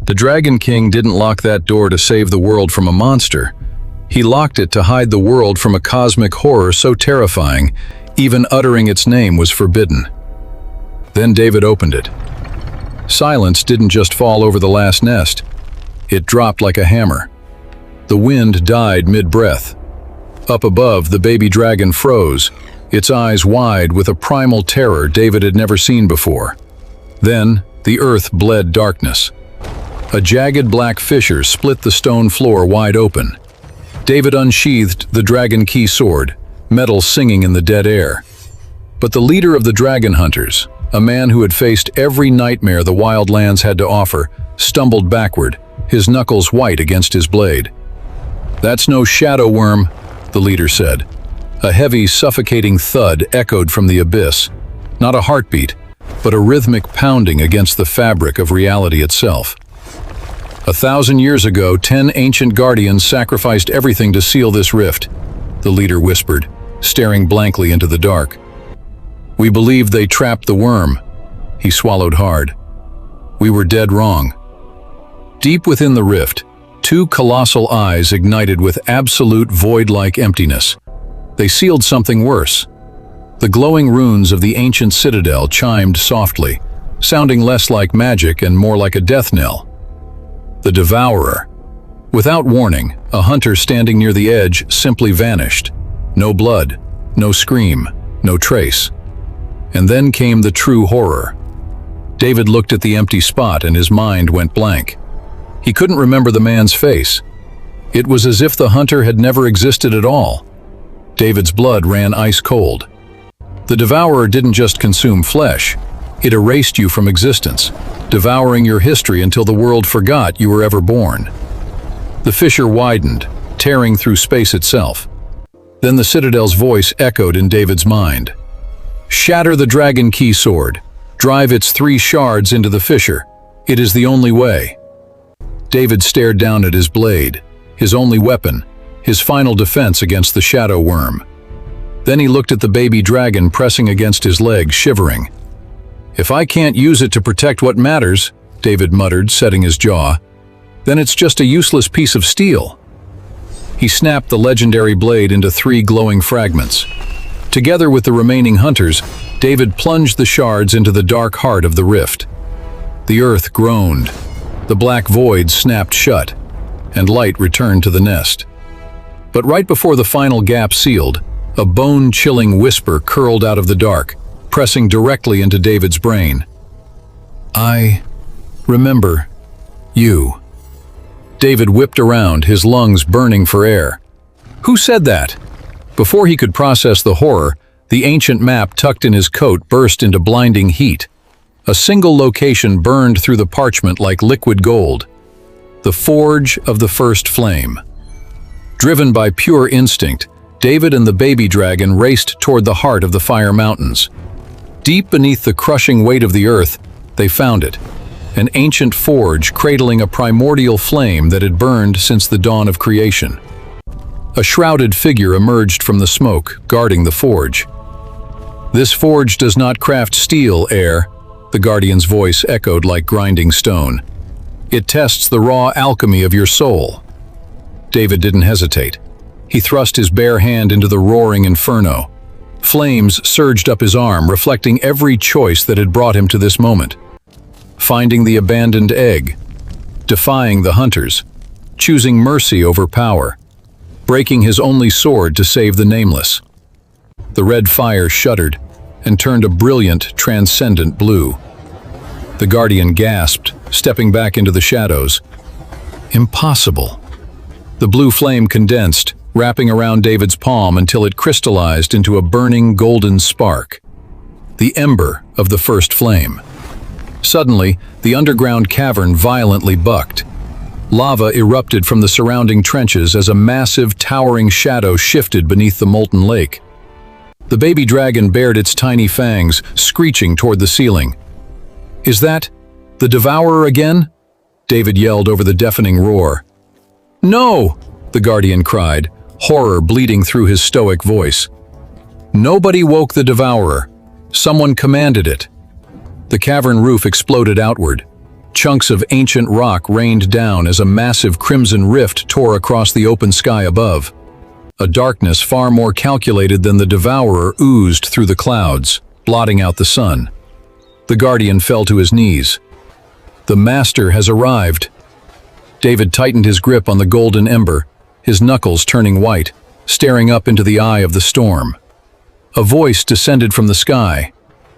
The Dragon King didn't lock that door to save the world from a monster. He locked it to hide the world from a cosmic horror so terrifying, even uttering its name was forbidden. Then David opened it. Silence didn't just fall over the last nest. It dropped like a hammer. The wind died mid-breath. Up above, the baby dragon froze, its eyes wide with a primal terror David had never seen before. Then, the earth bled darkness. A jagged black fissure split the stone floor wide open. David unsheathed the dragon key sword, metal singing in the dead air. But the leader of the dragon hunters, a man who had faced every nightmare the wild lands had to offer, stumbled backward, his knuckles white against his blade. "That's no Shadow Wyrm," the leader said. A heavy, suffocating thud echoed from the abyss. Not a heartbeat, but a rhythmic pounding against the fabric of reality itself. 1,000 years ago, 10 ancient guardians sacrificed everything to seal this rift, the leader whispered, staring blankly into the dark. "We believed they trapped the worm." He swallowed hard. "We were dead wrong." Deep within the rift, two colossal eyes ignited with absolute void-like emptiness. They sealed something worse. The glowing runes of the ancient citadel chimed softly, sounding less like magic and more like a death knell. The Devourer. Without warning, a hunter standing near the edge simply vanished. No blood, no scream, no trace. And then came the true horror. David looked at the empty spot and his mind went blank. He couldn't remember the man's face. It was as if the hunter had never existed at all. David's blood ran ice cold. The Devourer didn't just consume flesh. It erased you from existence, devouring your history until the world forgot you were ever born. The fissure widened, tearing through space itself. Then the Citadel's voice echoed in David's mind. "Shatter the dragon key sword. Drive its 3 shards into the fissure. It is the only way." David stared down at his blade, his only weapon, his final defense against the Shadow Wyrm. Then he looked at the baby dragon pressing against his leg, shivering. "If I can't use it to protect what matters," David muttered, setting his jaw, "then it's just a useless piece of steel." He snapped the legendary blade into 3 glowing fragments. Together with the remaining hunters, David plunged the shards into the dark heart of the rift. The earth groaned. The black void snapped shut, and light returned to the nest. But right before the final gap sealed, a bone-chilling whisper curled out of the dark, pressing directly into David's brain. "I remember you." David whipped around, his lungs burning for air. "Who said that?" Before he could process the horror, the ancient map tucked in his coat burst into blinding heat. A single location burned through the parchment like liquid gold. The Forge of the First Flame. Driven by pure instinct, David and the baby dragon raced toward the heart of the Fire Mountains. Deep beneath the crushing weight of the earth, they found it. An ancient forge cradling a primordial flame that had burned since the dawn of creation. A shrouded figure emerged from the smoke, guarding the forge. "This forge does not craft steel, heir," the guardian's voice echoed like grinding stone. "It tests the raw alchemy of your soul." David didn't hesitate. He thrust his bare hand into the roaring inferno. Flames surged up his arm, reflecting every choice that had brought him to this moment. Finding the abandoned egg, defying the hunters, choosing mercy over power, breaking his only sword to save the nameless. The red fire shuddered and turned a brilliant, transcendent blue. The guardian gasped, stepping back into the shadows. Impossible. The blue flame condensed, wrapping around David's palm until it crystallized into a burning golden spark. The Ember of the First Flame. Suddenly, the underground cavern violently bucked. Lava erupted from the surrounding trenches as a massive, towering shadow shifted beneath the molten lake. The baby dragon bared its tiny fangs, screeching toward the ceiling. "Is that the Devourer again?" David yelled over the deafening roar. "No!" the guardian cried, horror bleeding through his stoic voice. "Nobody woke the Devourer. Someone commanded it." The cavern roof exploded outward. Chunks of ancient rock rained down as a massive crimson rift tore across the open sky above. A darkness far more calculated than the Devourer oozed through the clouds, blotting out the sun. The Guardian fell to his knees. The Master has arrived. David tightened his grip on the golden ember, his knuckles turning white, staring up into the eye of the storm. A voice descended from the sky,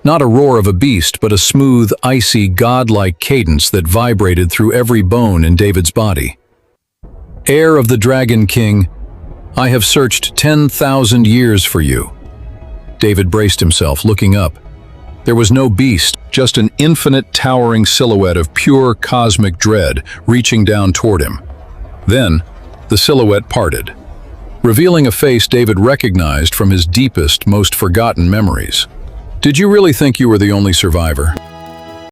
not a roar of a beast, but a smooth, icy, godlike cadence that vibrated through every bone in David's body. Heir of the Dragon King, I have searched 10,000 years for you. David braced himself, looking up. There was no beast, just an infinite towering silhouette of pure cosmic dread reaching down toward him. Then, the silhouette parted, revealing a face David recognized from his deepest, most forgotten memories. Did you really think you were the only survivor?